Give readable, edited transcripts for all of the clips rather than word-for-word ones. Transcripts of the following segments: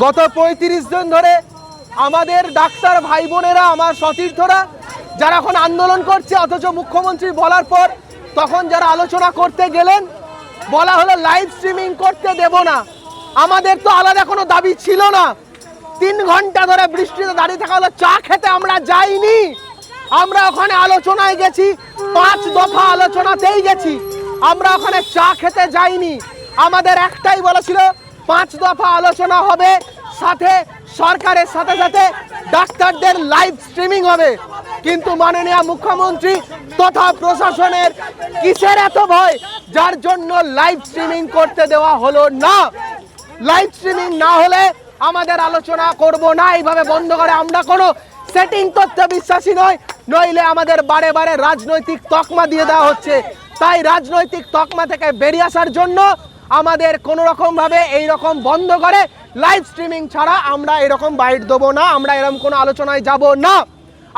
গত 35 দিন ধরে আমাদের ডাক্তার ভাই বোনেরা, আমার সতীর্থরা যারা এখন আন্দোলন করছে, অথচ মুখ্যমন্ত্রী বলার পর তখন যারা আলোচনা করতে গেলেন বলা হলো লাইভ স্ট্রিমিং করতে দেব না। আমাদের তো আলাদা কোনো দাবি ছিল না। 3 ঘন্টা ধরে বৃষ্টিতে দাঁড়িয়ে থাকা হলো, চা খেতে আমরা যাইনি। আমরা ওখানে আলোচনায় গেছি, 5 দফা আলোচনাতেই গেছি, আমরা ওখানে চা খেতে যাইনি। আমাদের একটাই বলেছিল 5 দফা আলোচনা হবে, সাথে সরকারের সাথে সাথে ডাক্তারদের লাইভ স্ট্রিমিং হবে। কিন্তু মাননীয় মুখ্যমন্ত্রী তথা প্রশাসনের কিসের এত ভয় যার জন্য লাইভ স্ট্রিমিং করতে দেওয়া হলো না। লাইভ স্ট্রিমিং না হলে আমাদের আলোচনা করব না, এইভাবে বন্ধ করে আমরা কোনো সেটিং করতে বিশ্বাসী নয়, নইলে আমাদের বারে বারে রাজনৈতিক তকমা দিয়ে দেওয়া হচ্ছে। তাই রাজনৈতিক তকমা থেকে বেরিয়ে আসার জন্য আমাদের কোনো রকম ভাবে এই রকম বন্ধ করে লাইভ স্ট্রিমিং ছাড়া আমরা এরকম বাইট দেবো না, আমরা এরকম কোনো আলোচনায় যাব না।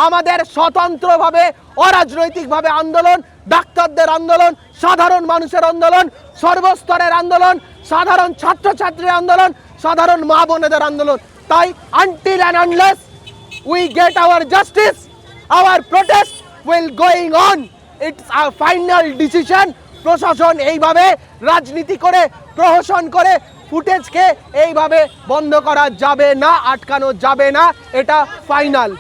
আমাদের স্বতন্ত্রভাবে অরাজনৈতিকভাবে আন্দোলন, ডাক্তারদের আন্দোলন, সাধারণ মানুষের আন্দোলন, সর্বস্তরের আন্দোলন, সাধারণ ছাত্রছাত্রীর আন্দোলন, সাধারণ মা বোনেদের আন্দোলন। তাই until and unless we get our justice, our protest will going on. It's our final decision. প্রশাসন এইভাবে রাজনীতি করে, প্রহসন করে ফুটেজকে এইভাবে বন্ধ করা যাবে না, আটকানো যাবে না, এটা ফাইনাল।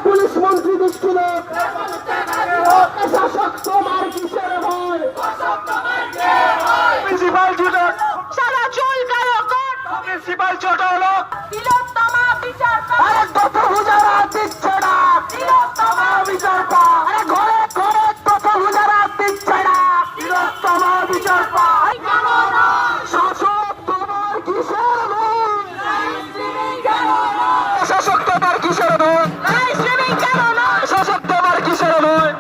পুলিশ মন্ত্রী দুষ্টু লোক, শাসক তোমার কিসের ভয়? প্রিন্সিপাল জুটক সারা চুল কালো কোট, প্রিন্সিপাল ছোট লোক, তিলোত্তমা বিচার পা, আরে কত হুজারা দিচ্ছে না, তিলোত্তমা বিচার পা, আরে ঘরে ঘরে কত হুজারা দিচ্ছে না, তিলোত্তমা বিচার পা। শাসক তোমার কিসের ভয়? শাসক তোমার কিসের ভয়? শাসক তোমার কিসের ভয়?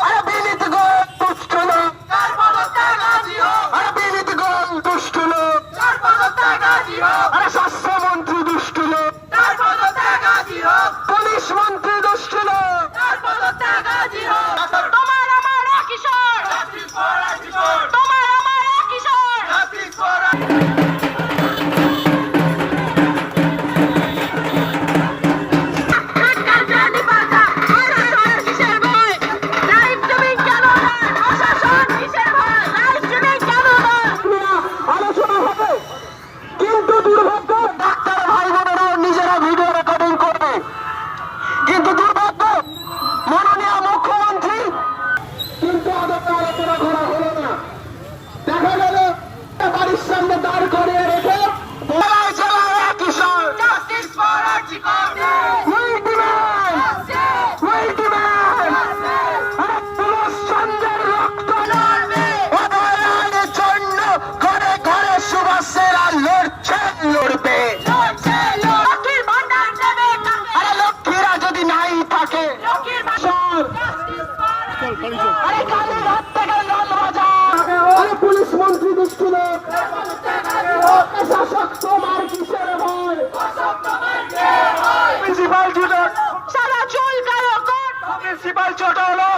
আরে বিনীত গোল দুষ্ট লোক, আরে বিনীত গোল দুষ্ট লোক, আরে স্বাস্থ্যমন্ত্রী দুষ্ট লোক, পুলিশ মন্ত্রী দুষ্ট লোক, তোমার আমার কিশোর, তোমার আমার কিশোর। আরে কালের হাত থেকে লাল বাজার। প্রিন্সিপাল ছোট হলো